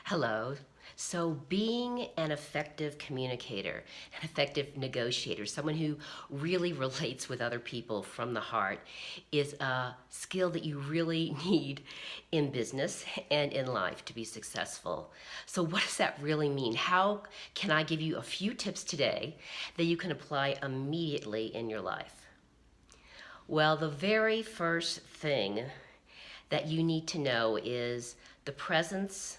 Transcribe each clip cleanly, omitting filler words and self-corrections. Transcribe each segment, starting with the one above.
Hello. So, being an effective communicator, an effective negotiator, someone who really relates with other people from the heart, is a skill that you really need in business and in life to be successful. So, what does that really mean? How can I give you a few tips today that you can apply immediately in your life? Well, the very first thing that you need to know is the presence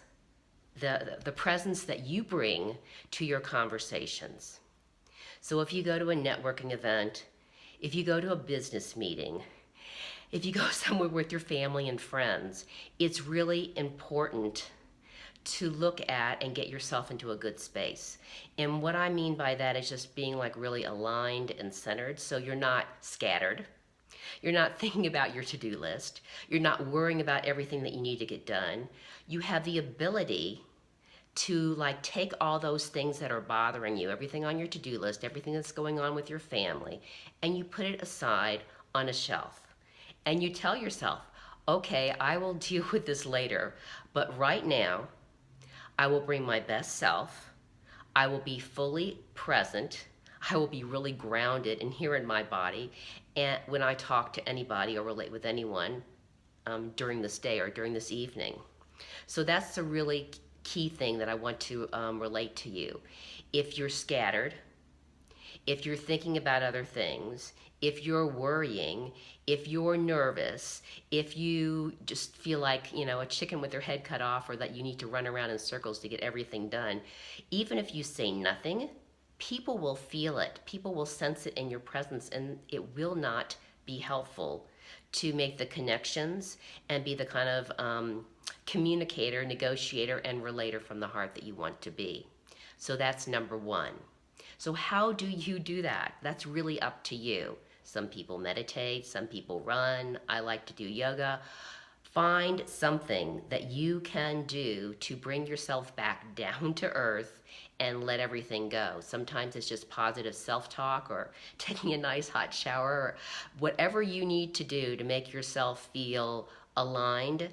the presence that you bring to your conversations. So if you go to a networking event, if you go to a business meeting, if you go somewhere with your family and friends, it's really important to look at and get yourself into a good space. And what I mean by that is just being like really aligned and centered so you're not scattered. You're not thinking about your to-do list. You're not worrying about everything that you need to get done. You have the ability to like take all those things that are bothering you, everything on your to-do list, everything that's going on with your family, and you put it aside on a shelf. And you tell yourself, okay, I will deal with this later, but right now, I will bring my best self. I will be fully present. I will be really grounded and here in my body. And when I talk to anybody or relate with anyone during this day or during this evening. So that's the really key thing that I want to relate to you. If you're scattered, if you're thinking about other things, if you're worrying, if you're nervous, if you just feel like, a chicken with their head cut off or that you need to run around in circles to get everything done, even if you say nothing, people will feel it. People will sense it in your presence, and it will not be helpful to make the connections and be the kind of communicator, negotiator, and relator from the heart that you want to be. So that's number one. So how do you do that? That's really up to you. Some people meditate, some people run. I like to do yoga. Find something that you can do to bring yourself back down to earth and let everything go. Sometimes it's just positive self-talk or taking a nice hot shower or whatever you need to do to make yourself feel aligned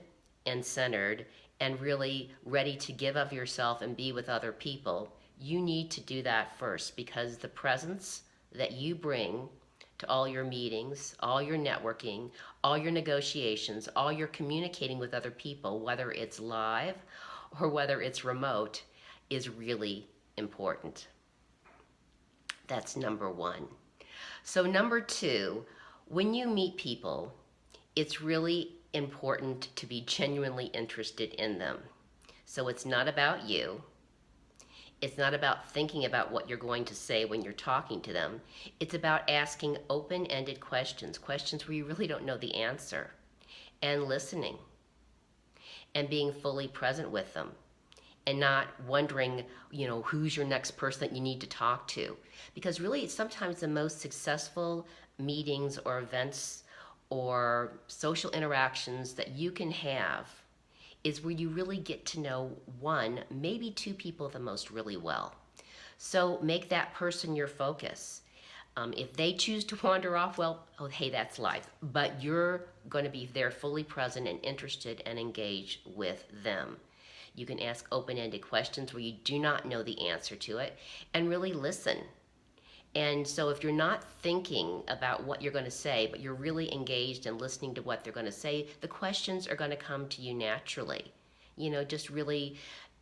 and centered and really ready to give of yourself and be with other people. You need to do that first because the presence that you bring to all your meetings, all your networking, all your negotiations, all your communicating with other people, whether it's live or whether it's remote, is really important. That's number one. So number two, when you meet people, it's really important to be genuinely interested in them. So it's not about you. It's not about thinking about what you're going to say when you're talking to them. It's about asking open-ended questions, questions where you really don't know the answer, and listening, and being fully present with them, and not wondering, who's your next person that you need to talk to. Because really, sometimes the most successful meetings or events or social interactions that you can have is where you really get to know one, maybe two people the most really well. So make that person your focus. If they choose to wander off, well, oh, hey, that's life. But you're going to be there fully present and interested and engaged with them. You can ask open-ended questions where you do not know the answer to it and really listen. And so if you're not thinking about what you're going to say, but you're really engaged and listening to what they're going to say, the questions are going to come to you naturally. Just really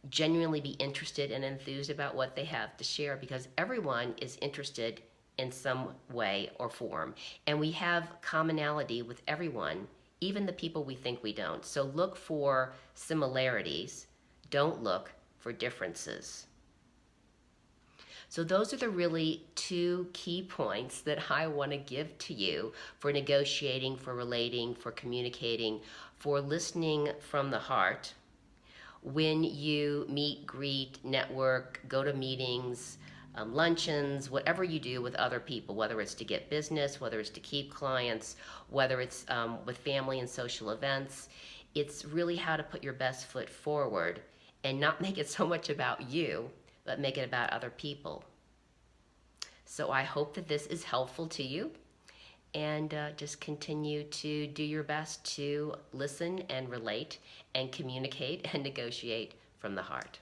genuinely be interested and enthused about what they have to share because everyone is interested in some way or form. And we have commonality with everyone, even the people we think we don't. So look for similarities. Don't look for differences. So those are the really two key points that I want to give to you for negotiating, for relating, for communicating, for listening from the heart. When you meet, greet, network, go to meetings, luncheons, whatever you do with other people, whether it's to get business, whether it's to keep clients, whether it's with family and social events, it's really how to put your best foot forward and not make it so much about you, but make it about other people. So I hope that this is helpful to you and just continue to do your best to listen and relate and communicate and negotiate from the heart.